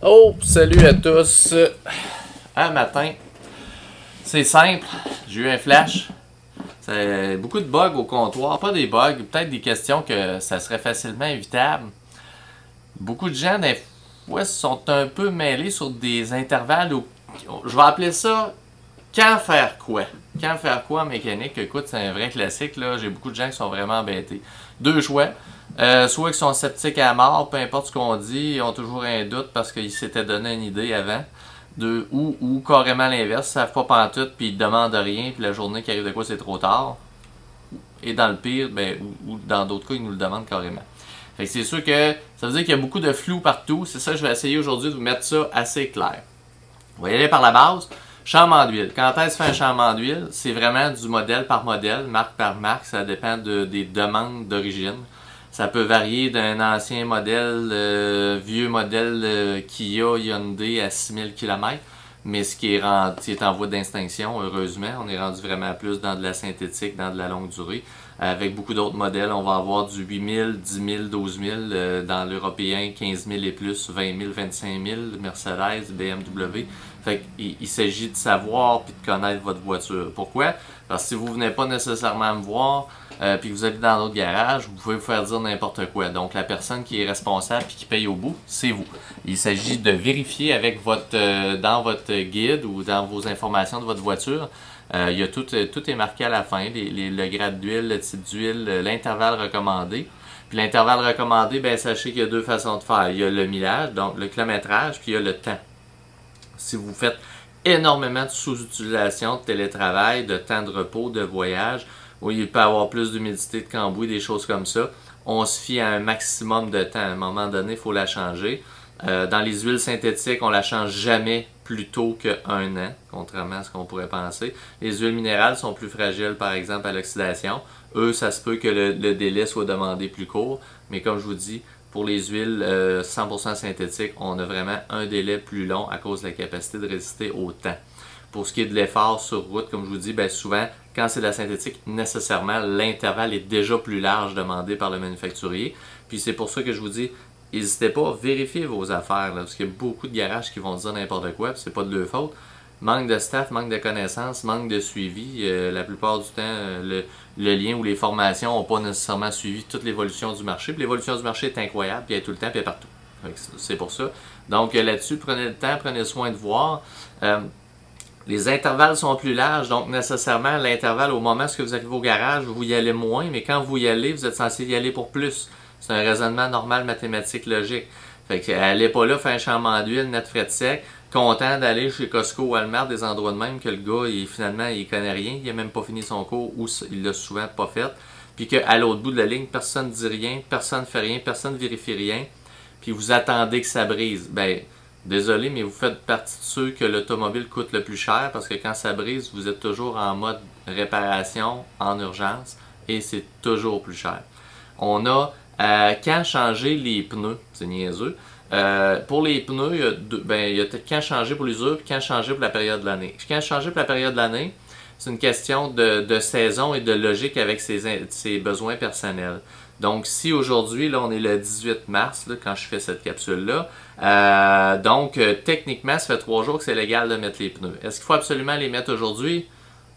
Oh, salut à tous. Un matin, c'est simple, j'ai eu un flash. C'est beaucoup de bugs au comptoir, pas des bugs, peut-être des questions que ça serait facilement évitable. Beaucoup de gens, des fois, sont un peu mêlés sur des intervalles où, je vais appeler ça quand faire quoi. Quand faire quoi en mécanique, écoute, c'est un vrai classique, là. J'ai beaucoup de gens qui sont vraiment embêtés. Deux choix. Soit qu'ils sont sceptiques à mort, peu importe ce qu'on dit, ils ont toujours un doute parce qu'ils s'étaient donné une idée avant. Ou carrément l'inverse, ils savent pas pantoute, puis ils demandent rien, puis la journée qui arrive de quoi, c'est trop tard. Et dans le pire, ou dans d'autres cas, ils nous le demandent carrément. Fait que c'est sûr que ça veut dire qu'il y a beaucoup de flou partout. C'est ça que je vais essayer aujourd'hui de vous mettre ça assez clair. On va y aller par la base. Chambement d'huile. Quand est-ce fait un chambement d'huile? C'est vraiment du modèle par modèle, marque par marque. Ça dépend des demandes d'origine. Ça peut varier d'un ancien modèle, vieux modèle Kia, Hyundai à 6000 km. Mais ce qui est en voie d'extinction, heureusement. On est rendu vraiment plus dans de la synthétique, dans de la longue durée. Avec beaucoup d'autres modèles, on va avoir du 8000, 10 000, 12 000. Dans l'européen, 15 000 et plus, 20 000, 25 000, Mercedes, BMW. Fait qu'il s'agit de savoir puis de connaître votre voiture. Pourquoi? Parce que si vous ne venez pas nécessairement me voir, puis que vous allez dans d'autres garages, vous pouvez vous faire dire n'importe quoi. Donc la personne qui est responsable et qui paye au bout, c'est vous. Il s'agit de vérifier avec dans votre guide ou dans vos informations de votre voiture. Il y a tout est marqué à la fin, le grade d'huile, le type d'huile, l'intervalle recommandé. Puis l'intervalle recommandé, sachez qu'il y a deux façons de faire. Il y a le millage, donc le kilométrage, puis il y a le temps. Si vous faites énormément de sous-utilisation, de télétravail, de temps de repos, de voyage, où il peut y avoir plus d'humidité, de cambouis, des choses comme ça, on se fie à un maximum de temps. À un moment donné, il faut la changer. Dans les huiles synthétiques, on ne la change jamais plus tôt qu'un an, contrairement à ce qu'on pourrait penser. Les huiles minérales sont plus fragiles, par exemple, à l'oxydation. Eux, ça se peut que le délai soit demandé plus court, mais comme je vous dis, pour les huiles 100% synthétiques, on a vraiment un délai plus long à cause de la capacité de résister au temps. Pour ce qui est de l'effort sur route, comme je vous dis, souvent, quand c'est de la synthétique, nécessairement, l'intervalle est déjà plus large demandé par le manufacturier. Puis c'est pour ça que je vous dis, n'hésitez pas à vérifier vos affaires, là, parce qu'il y a beaucoup de garages qui vont dire n'importe quoi, puis c'est pas de leur faute. Manque de staff, manque de connaissances, manque de suivi. La plupart du temps, le lien ou les formations n'ont pas nécessairement suivi toute l'évolution du marché. Puis l'évolution du marché est incroyable, puis elle est tout le temps, puis elle est partout. C'est pour ça. Donc là-dessus, prenez le temps, prenez soin de voir. Les intervalles sont plus larges, donc nécessairement l'intervalle au moment où vous arrivez au garage, vous y allez moins, mais quand vous y allez, vous êtes censé y aller pour plus. C'est un raisonnement normal, mathématique, logique. Fait qu'elle n'est pas là, faire un chambement d'huile, net frais de sec, content d'aller chez Costco ou Walmart, des endroits de même que le gars, finalement, il connaît rien, il n'a même pas fini son cours ou il l'a souvent pas fait. Puis qu'à l'autre bout de la ligne, personne ne dit rien, personne ne fait rien, personne ne vérifie rien. Puis vous attendez que ça brise. Désolé, mais vous faites partie de ceux que l'automobile coûte le plus cher parce que quand ça brise, vous êtes toujours en mode réparation, en urgence, et c'est toujours plus cher. On a quand changer les pneus, c'est niaiseux. Pour les pneus, il y a quand changer pour l'usure et quand changer pour la période de l'année. Quand changer pour la période de l'année, c'est une question de saison et de logique avec ses besoins personnels. Donc, si aujourd'hui, là, on est le 18 mars, là, quand je fais cette capsule-là, techniquement, ça fait 3 jours que c'est légal de mettre les pneus. Est-ce qu'il faut absolument les mettre aujourd'hui?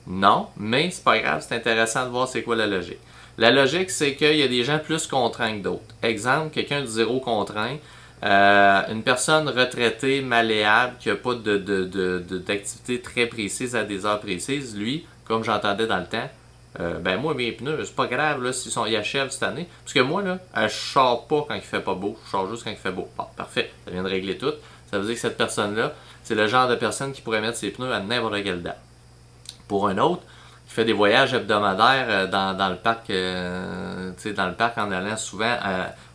Non, mais c'est pas grave, c'est intéressant de voir c'est quoi la logique. La logique, c'est qu'il y a des gens plus contraints que d'autres. Exemple, quelqu'un de zéro contraint, une personne retraitée, malléable, qui n'a pas d'activité très précise à des heures précises, lui, comme j'entendais dans le temps, moi, mes pneus, c'est pas grave là, s'ils achèvent cette année. Parce que moi, là, je sors pas quand il fait pas beau, je sors juste quand il fait beau. Bon, parfait, ça vient de régler tout. Ça veut dire que cette personne-là, c'est le genre de personne qui pourrait mettre ses pneus à n'importe quelle date. Pour un autre, qui fait des voyages hebdomadaires dans le parc, dans le parc en allant souvent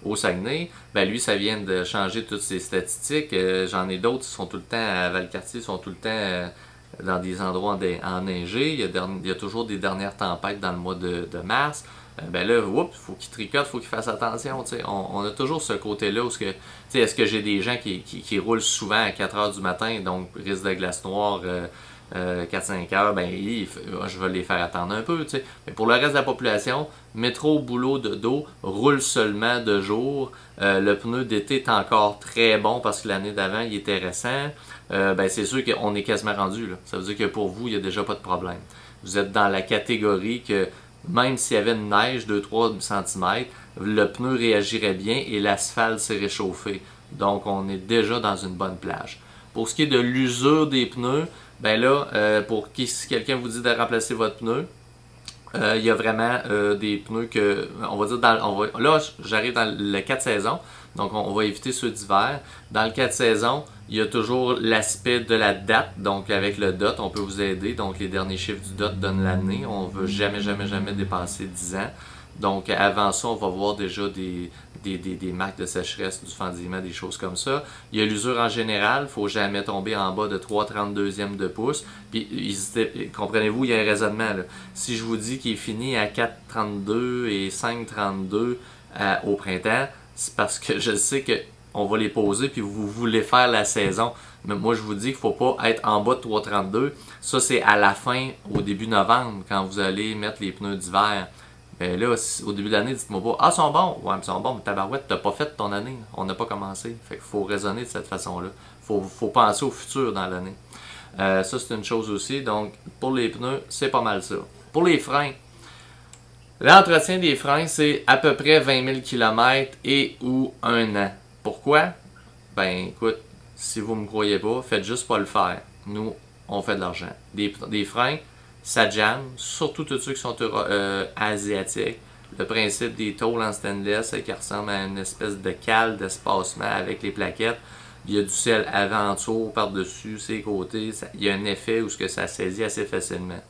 au Saguenay, lui, ça vient de changer toutes ses statistiques. J'en ai d'autres qui sont tout le temps à Valcartier, sont tout le temps dans des endroits enneigés. Il y a toujours des dernières tempêtes dans le mois de mars. Là, oups, faut qu'il tricote, faut qu'il fasse attention. On a toujours ce côté-là où est-ce que j'ai des gens qui roulent souvent à 4 h du matin, donc risque de glace noire, 4-5 heures, ben, je vais les faire attendre un peu. Tu sais. Mais pour le reste de la population, métro, boulot, dodo, roule seulement de jour. Le pneu d'été est encore très bon parce que l'année d'avant, il était récent. Ben, c'est sûr qu'on est quasiment rendu. Là. Ça veut dire que pour vous, il n'y a déjà pas de problème. Vous êtes dans la catégorie que même s'il y avait une neige 2-3 cm, le pneu réagirait bien et l'asphalte s'est réchauffé. Donc, on est déjà dans une bonne plage. Pour ce qui est de l'usure des pneus, ben là, si quelqu'un vous dit de remplacer votre pneu, il y a vraiment des pneus que, on va dire, là, j'arrive dans le 4 saisons, donc on va éviter ceux d'hiver. Dans le 4 saisons, il y a toujours l'aspect de la date, donc avec le DOT, on peut vous aider. Donc les derniers chiffres du DOT donnent l'année, on ne veut jamais dépasser 10 ans. Donc avant ça, on va voir déjà des marques de sécheresse, du fendillement, des choses comme ça. Il y a l'usure en général, il ne faut jamais tomber en bas de 3/32 de pouce. Puis comprenez-vous, il y a un raisonnement. Là. Si je vous dis qu'il est fini à 4,32 et 5,32 au printemps, c'est parce que je sais qu'on va les poser puis vous voulez faire la saison. Mais moi, je vous dis qu'il ne faut pas être en bas de 3,32. Ça, c'est à la fin, au début novembre, quand vous allez mettre les pneus d'hiver. Ben là, au début de l'année, dites-moi pas, ah, ils sont bons. Ouais, ils sont bons, mais tabarouette, t'as pas fait ton année. On n'a pas commencé. Fait qu'il faut raisonner de cette façon-là. Faut penser au futur dans l'année. Ça, c'est une chose aussi. Donc, pour les pneus, c'est pas mal ça. Pour les freins, l'entretien des freins, c'est à peu près 20 000 km et ou 1 an. Pourquoi? Ben, écoute, si vous me croyez pas, faites juste pas le faire. Nous, on fait de l'argent. Des freins, ça jamme, surtout tous ceux qui sont asiatiques. Le principe des tôles en stainless qui ressemble à une espèce de cale d'espacement avec les plaquettes. Il y a du sel avant-tour par-dessus, ses côtés. Il y a un effet où ça saisit assez facilement.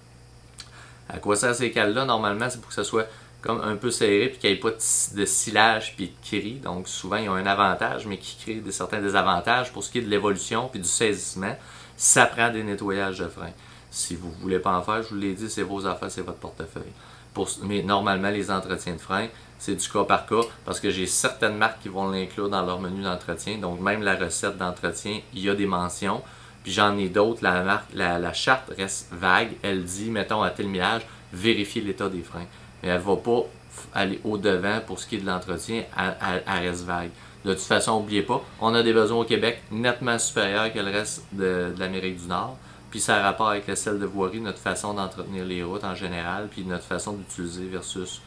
À quoi sert ces cales-là? Normalement, c'est pour que ça soit comme un peu serré puis qu'il n'y ait pas de silage puis de cris. Donc souvent, ils ont un avantage, mais qui crée certains désavantages. Pour ce qui est de l'évolution puis du saisissement, ça prend des nettoyages de frein. Si vous ne voulez pas en faire, je vous l'ai dit, c'est vos affaires, c'est votre portefeuille. Mais normalement, les entretiens de frein, c'est du cas par cas parce que j'ai certaines marques qui vont l'inclure dans leur menu d'entretien. Donc, même la recette d'entretien, il y a des mentions. Puis j'en ai d'autres, la charte reste vague. Elle dit, mettons, à tel millage, vérifiez l'état des freins. Mais elle ne va pas aller au-devant pour ce qui est de l'entretien, elle reste vague. De toute façon, n'oubliez pas, on a des besoins au Québec nettement supérieurs que le reste de l'Amérique du Nord. Puis ça a rapport avec le sel de voirie, notre façon d'entretenir les routes en général, puis notre façon d'utiliser versus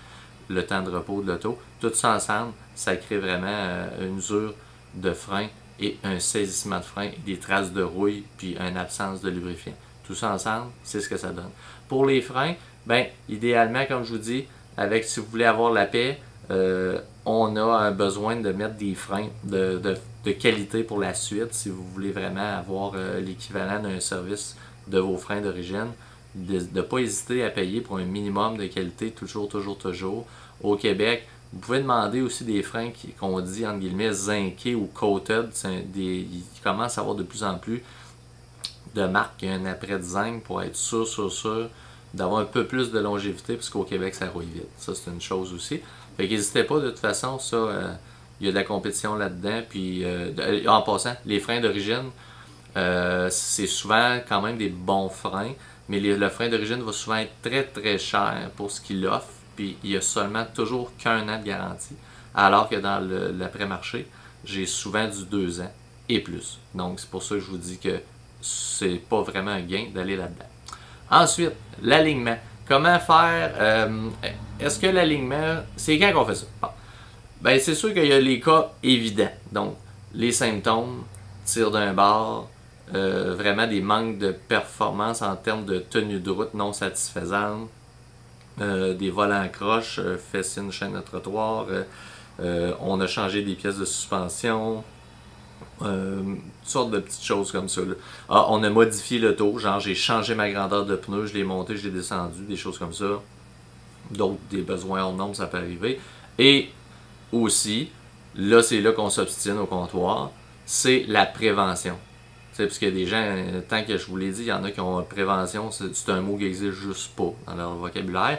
le temps de repos de l'auto. Tout ça ensemble, ça crée vraiment une usure de frein et un saisissement de frein, des traces de rouille, puis une absence de lubrifiant. Tout ça ensemble, c'est ce que ça donne. Pour les freins, ben idéalement, comme je vous dis, si vous voulez avoir la paix, on a un besoin de mettre des freins de qualité pour la suite, si vous voulez vraiment avoir l'équivalent d'un service de vos freins d'origine, de ne pas hésiter à payer pour un minimum de qualité, toujours. Au Québec, vous pouvez demander aussi des freins qu'on dit, entre guillemets, zinqués ou coated. Ils commencent à avoir de plus en plus de marques qui ont un après de zinc pour être sûr d'avoir un peu plus de longévité, puisqu'au Québec, ça rouille vite. Ça, c'est une chose aussi. Fait qu'hésitez pas, de toute façon, ça, il y a de la compétition là-dedans. Puis, en passant, les freins d'origine, c'est souvent quand même des bons freins, mais le frein d'origine va souvent être très cher pour ce qu'il offre. Puis, il y a seulement toujours qu'1 an de garantie, alors que dans l'après-marché, j'ai souvent du 2 ans et plus. Donc, c'est pour ça que je vous dis que c'est pas vraiment un gain d'aller là-dedans. Ensuite, l'alignement. Comment faire? Est-ce que l'alignement, c'est quand qu'on fait ça? Bon. Ben, c'est sûr qu'il y a les cas évidents. Donc, les symptômes, tir d'un bar, vraiment des manques de performance en termes de tenue de route non satisfaisante, des volants croches, fessines, chaîne de trottoir, on a changé des pièces de suspension, toutes sortes de petites choses comme ça. Là. Ah, on a modifié l'auto, genre j'ai changé ma grandeur de pneu, je l'ai monté, je l'ai descendu, des choses comme ça. D'autres, des besoins hors normes, ça peut arriver. Et aussi, là c'est là qu'on s'obstine au comptoir, c'est la prévention. Parce qu'il y a des gens, tant que je vous l'ai dit, il y en a qui ont prévention, c'est un mot qui n'existe juste pas dans leur vocabulaire.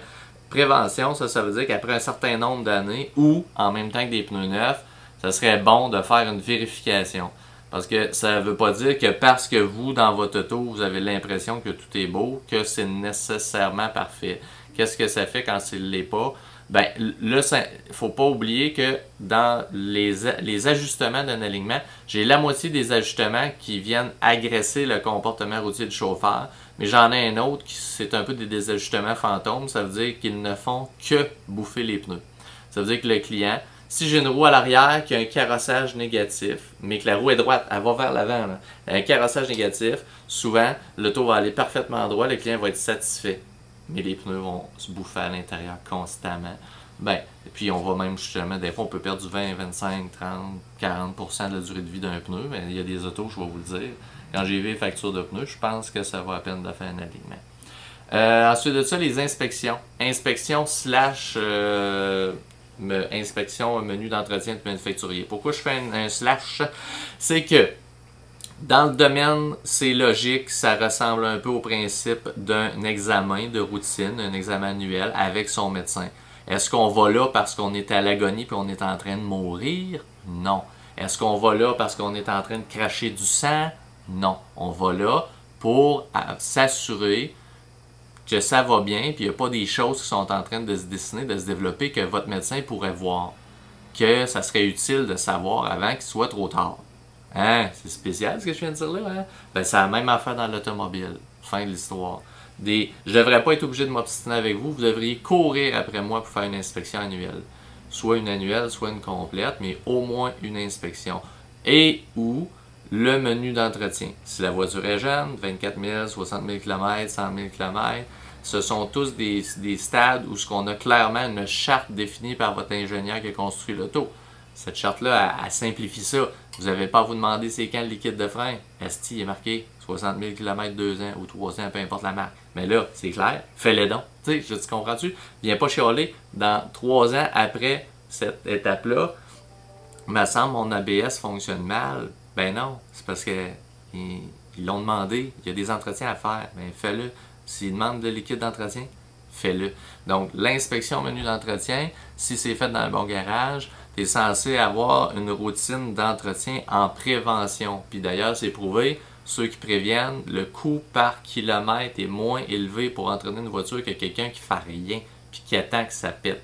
Prévention, ça veut dire qu'après un certain nombre d'années, ou en même temps que des pneus neufs, ça serait bon de faire une vérification. Parce que ça ne veut pas dire que parce que vous, dans votre auto, vous avez l'impression que tout est beau, que c'est nécessairement parfait. Qu'est-ce que ça fait quand il ne l'est pas? Ben, là, il ne faut pas oublier que dans les ajustements d'un alignement, j'ai la moitié des ajustements qui viennent agresser le comportement routier du chauffeur, mais j'en ai un autre qui c'est un peu des ajustements fantômes. Ça veut dire qu'ils ne font que bouffer les pneus. Ça veut dire que le client, si j'ai une roue à l'arrière qui a un carrossage négatif, mais que la roue est droite, elle va vers l'avant, un carrossage négatif, souvent, l'auto va aller parfaitement droit, le client va être satisfait. Mais les pneus vont se bouffer à l'intérieur constamment. Ben, et puis on va même justement, des fois on peut perdre du 20, 25, 30, 40% de la durée de vie d'un pneu, mais il y a des autos, je vais vous le dire. Quand j'ai vu les factures de pneus, je pense que ça vaut la peine de faire un alignement. Ensuite de ça, les inspections. Inspection slash inspection menu d'entretien de manufacturier. Pourquoi je fais un slash? C'est que dans le domaine, c'est logique, ça ressemble un peu au principe d'un examen de routine, un examen annuel avec son médecin. Est-ce qu'on va là parce qu'on est à l'agonie et on est en train de mourir? Non. Est-ce qu'on va là parce qu'on est en train de cracher du sang? Non. On va là pour s'assurer que ça va bien et qu'il n'y a pas des choses qui sont en train de se dessiner, de se développer que votre médecin pourrait voir. Que ça serait utile de savoir avant qu'il soit trop tard. Hein? C'est spécial ce que je viens de dire là, hein? Ben, c'est la même affaire dans l'automobile. Fin de l'histoire. Je ne devrais pas être obligé de m'obstiner avec vous. Vous devriez courir après moi pour faire une inspection annuelle. Soit une annuelle, soit une complète, mais au moins une inspection. Et ou le menu d'entretien. Si la voiture est jeune, 24 000, 60 000 km, 100 000 km, ce sont tous des stades où ce qu'on a clairement une charte définie par votre ingénieur qui a construit l'auto. Cette charte-là, elle simplifie ça. Vous n'avez pas à vous demander c'est quand le liquide de frein. Est-ce qu'il est marqué 60 000 km 2 ans ou 3 ans, peu importe la marque. Mais là, c'est clair, fais-le donc. Tu sais, je comprends-tu? Viens pas chialer dans 3 ans après cette étape-là. Il me semble mon ABS fonctionne mal. Ben non, c'est parce que ils l'ont demandé. Il y a des entretiens à faire. Ben fais-le. S'ils demandent de liquide d'entretien, fais-le. Donc, l'inspection menu d'entretien, si c'est fait dans un bon garage, tu es censé avoir une routine d'entretien en prévention. Puis d'ailleurs, c'est prouvé, ceux qui préviennent, le coût par kilomètre est moins élevé pour entretenir une voiture que quelqu'un qui ne fait rien puis qui attend que ça pète.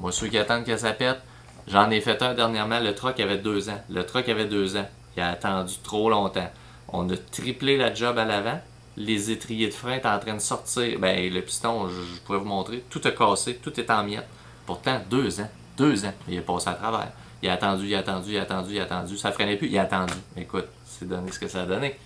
Moi, ceux qui attendent que ça pète, j'en ai fait un dernièrement, le truck avait 2 ans. Le truck avait 2 ans. Il a attendu trop longtemps. On a triplé la job à l'avant. Les étriers de frein étaient en train de sortir. Ben, le piston, je pourrais vous montrer, tout a cassé, tout est en miettes. Pourtant, 2 ans. 2 ans. Il est passé à travers. Il a attendu, il a attendu, il a attendu, il a attendu. Ça ne freinait plus, il a attendu. Écoute, c'est donné ce que ça a donné.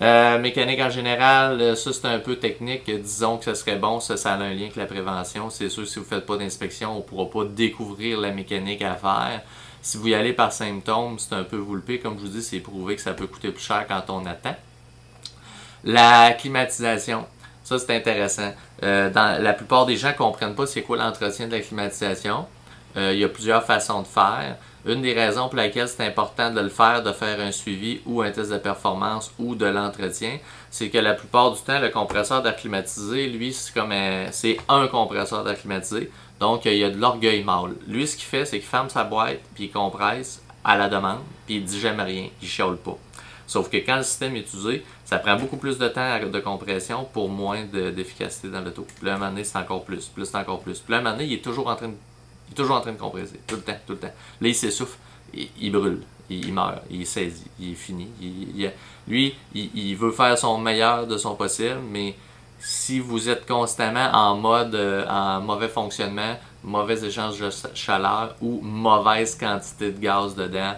Mécanique en général, ça c'est un peu technique. Disons que ce serait bon, ça a un lien avec la prévention. C'est sûr, si vous ne faites pas d'inspection, on ne pourra pas découvrir la mécanique à faire. Si vous y allez par symptômes, c'est un peu vulpé. Comme je vous dis, c'est prouvé que ça peut coûter plus cher quand on attend. La climatisation, ça c'est intéressant. La plupart des gens ne comprennent pas c'est quoi l'entretien de la climatisation. Il y a plusieurs façons de faire. Une des raisons pour laquelle c'est important de le faire, de faire un suivi ou un test de performance ou de l'entretien, c'est que la plupart du temps, le compresseur d'air climatisé, lui, c'est un compresseur d'air climatisé. Donc, il y a de l'orgueil mâle. Lui, ce qu'il fait, c'est qu'il ferme sa boîte, puis il compresse à la demande, puis il dit jamais rien, il chiale pas. Sauf que quand le système est utilisé, ça prend beaucoup plus de temps de compression pour moins d'efficacité dans l'auto. Puis là, à un moment donné, c'est encore plus c'est encore plus. Puis là, à un moment donné, il est toujours en train de compresser, tout le temps, tout le temps. Là, il s'essouffle, il brûle, il meurt, il est saisi, il est fini. Lui, il veut faire son meilleur de son possible, mais si vous êtes constamment en mauvais fonctionnement, mauvais échange de chaleur ou mauvaise quantité de gaz dedans,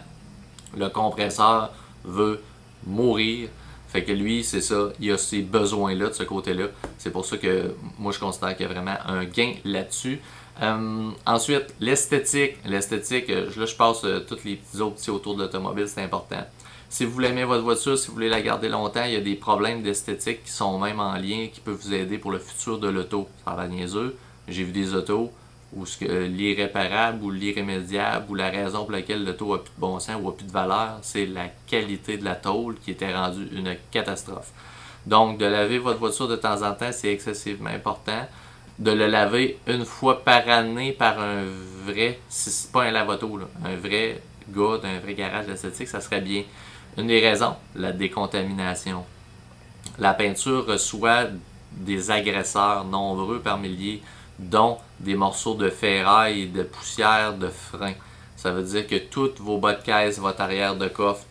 le compresseur veut mourir. Fait que lui, c'est ça, il a ces besoins-là de ce côté-là. C'est pour ça que moi, je considère qu'il y a vraiment un gain là-dessus. Ensuite, l'esthétique. L'esthétique, là, je passe tous les petits autres petits autour de l'automobile, c'est important. Si vous voulez aimer votre voiture, si vous voulez la garder longtemps, il y a des problèmes d'esthétique qui sont même en lien, qui peuvent vous aider pour le futur de l'auto. Ça a l'air niaiseux. J'ai vu des autos où l'irréparable ou l'irrémédiable ou la raison pour laquelle l'auto a plus de bon sens ou a plus de valeur, c'est la qualité de la tôle qui était rendue une catastrophe. Donc, de laver votre voiture de temps en temps, c'est excessivement important. De le laver une fois par année par un vrai, si c'est pas un lave-auto, un vrai gars d'un vrai garage esthétique, ça serait bien. Une des raisons, la décontamination. La peinture reçoit des agresseurs nombreux par milliers, dont des morceaux de ferraille, de poussière, de frein. Ça veut dire que toutes vos bas de caisse, votre arrière de coffre,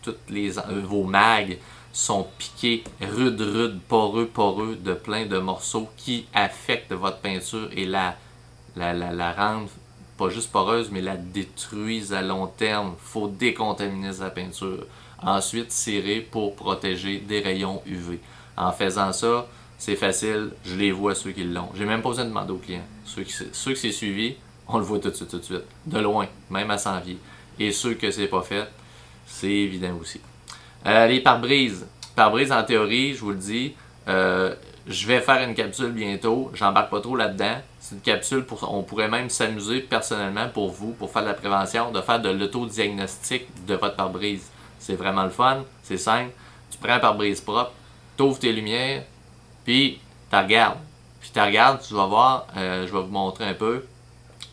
vos mags sont piqués rudes, poreux de plein de morceaux qui affectent votre peinture et la rendent pas juste poreuse, mais la détruisent à long terme. Il faut décontaminer sa peinture. Ensuite, cirer pour protéger des rayons UV. En faisant ça, c'est facile, je les vois ceux qui l'ont. J'ai même pas besoin de demander aux clients. Ceux qui c'est suivi, on le voit tout de suite. De loin, même à 100 pieds. Et ceux que c'est pas fait, c'est évident aussi. Les pare-brises. Pare-brises, en théorie, je vous le dis, je vais faire une capsule bientôt. J'embarque pas trop là-dedans. C'est une capsule, on pourrait même s'amuser personnellement pour vous, pour faire de la prévention, de faire de l'autodiagnostic de votre pare-brise. C'est vraiment le fun, c'est simple. Tu prends un pare-brise propre, tu ouvres tes lumières, puis tu regardes. Puis tu regardes, tu vas voir, je vais vous montrer un peu.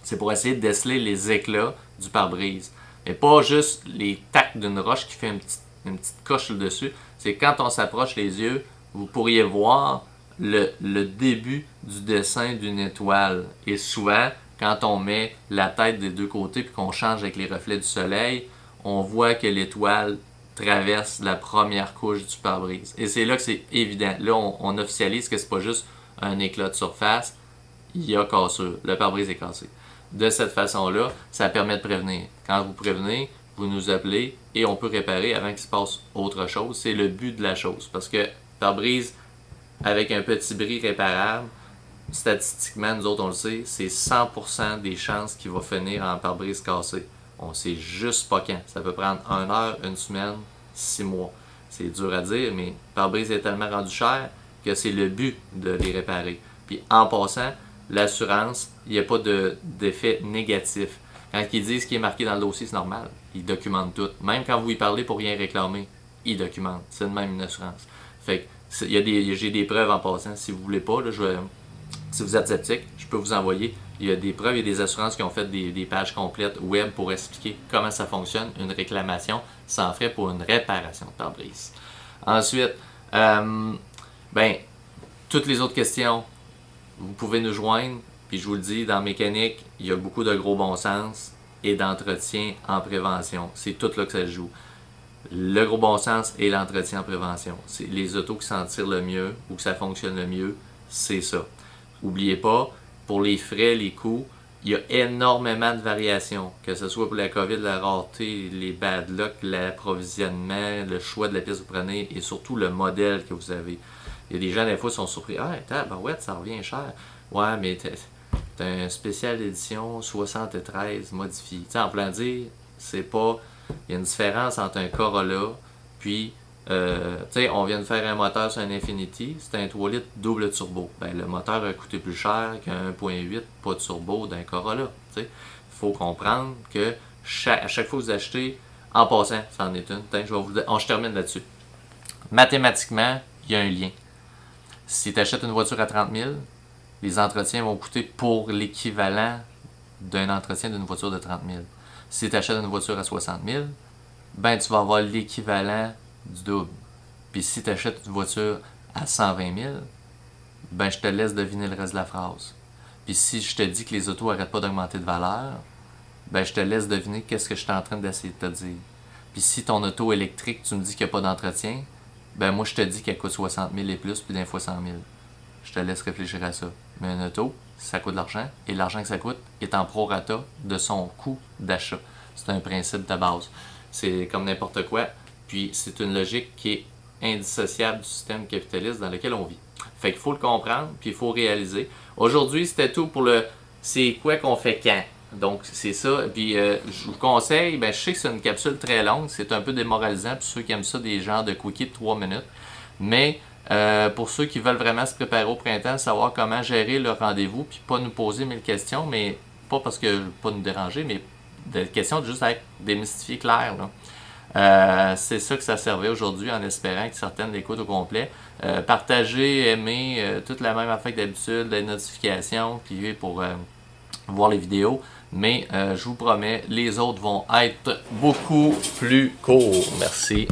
C'est pour essayer de déceler les éclats du pare-brise. Et pas juste les tacs d'une roche qui fait une petite coche dessus. C'est quand on s'approche les yeux, vous pourriez voir le début du dessin d'une étoile. Et souvent, quand on met la tête des deux côtés puis qu'on change avec les reflets du soleil, on voit que l'étoile traverse la première couche du pare-brise. Et c'est là que c'est évident. Là, on officialise que c'est pas juste un éclat de surface, il y a cassure. Le pare-brise est cassé. De cette façon-là, ça permet de prévenir. Quand vous prévenez, vous nous appelez et on peut réparer avant qu'il se passe autre chose. C'est le but de la chose. Parce que pare-brise, avec un petit bris réparable, statistiquement, nous autres on le sait, c'est 100% des chances qu'il va finir en pare-brise cassé. On sait juste pas quand. Ça peut prendre 1 heure, 1 semaine, 6 mois. C'est dur à dire, mais pare-brise est tellement rendu cher que c'est le but de les réparer. Puis en passant, l'assurance, il n'y a pas d'effet négatif. Quand ils disent ce qui est marqué dans le dossier, c'est normal. Ils documentent tout. Même quand vous y parlez pour rien réclamer, ils documentent. C'est de même une assurance. Fait que j'ai des preuves en passant. Si vous voulez pas, là, si vous êtes sceptique, je peux vous envoyer. Il y a des preuves et des assurances qui ont fait des pages complètes web pour expliquer comment ça fonctionne, une réclamation sans frais pour une réparation de pare-brise. Ensuite, toutes les autres questions, vous pouvez nous joindre. Puis je vous le dis, dans mécanique, il y a beaucoup de gros bon sens et d'entretien en prévention. C'est tout là que ça se joue. Le gros bon sens et l'entretien en prévention. C'est les autos qui s'en tirent le mieux ou que ça fonctionne le mieux, c'est ça. N'oubliez pas, pour les frais, les coûts, il y a énormément de variations. Que ce soit pour la COVID, la rareté, les bad luck, l'approvisionnement, le choix de la pièce que vous prenez et surtout le modèle que vous avez. Il y a des gens, des fois, qui sont surpris. Ah, ouais, ça revient cher. Ouais, mais t'as un spécial édition 73 modifié. Tu sais, en plein dire, c'est pas. Il y a une différence entre un Corolla, puis, tu sais, on vient de faire un moteur sur un Infiniti, c'est un 3 litres double turbo. Ben, le moteur a coûté plus cher qu'un 1.8 pas de turbo d'un Corolla. Tu sais, il faut comprendre que à chaque fois que vous achetez, en passant, ça en est une. Je termine là-dessus. Mathématiquement, il y a un lien. Si tu achètes une voiture à 30 000, les entretiens vont coûter pour l'équivalent d'un entretien d'une voiture de 30 000. Si tu achètes une voiture à 60 000, ben tu vas avoir l'équivalent du double. Puis si tu achètes une voiture à 120 000, ben je te laisse deviner le reste de la phrase. Puis si je te dis que les autos n'arrêtent pas d'augmenter de valeur, ben je te laisse deviner qu'est-ce que je suis en train d'essayer de te dire. Puis si ton auto électrique, tu me dis qu'il n'y a pas d'entretien, ben moi je te dis qu'elle coûte 60 000 et plus, puis d'un fois 100 000. Je te laisse réfléchir à ça. Mais un auto, ça coûte de l'argent, et l'argent que ça coûte est en prorata de son coût d'achat. C'est un principe de base. C'est comme n'importe quoi, puis c'est une logique qui est indissociable du système capitaliste dans lequel on vit. Fait qu'il faut le comprendre, puis il faut réaliser. Aujourd'hui, c'était tout pour le « c'est quoi qu'on fait quand ». Donc, c'est ça. Puis, je vous conseille, je sais que c'est une capsule très longue, c'est un peu démoralisant pour ceux qui aiment ça, des genres de quickies de 3 minutes. Mais, pour ceux qui veulent vraiment se préparer au printemps, savoir comment gérer le rendez-vous, puis pas nous poser 1000 questions, mais pas parce que pas nous déranger, mais des questions de juste être démystifiées claires. C'est ça que ça servait aujourd'hui, en espérant que certaines l'écoutent au complet. Partagez, aimez, toute la même affaire que d'habitude, les notifications, puis pour voir les vidéos. Mais je vous promets, les autres vont être beaucoup plus courts. Merci.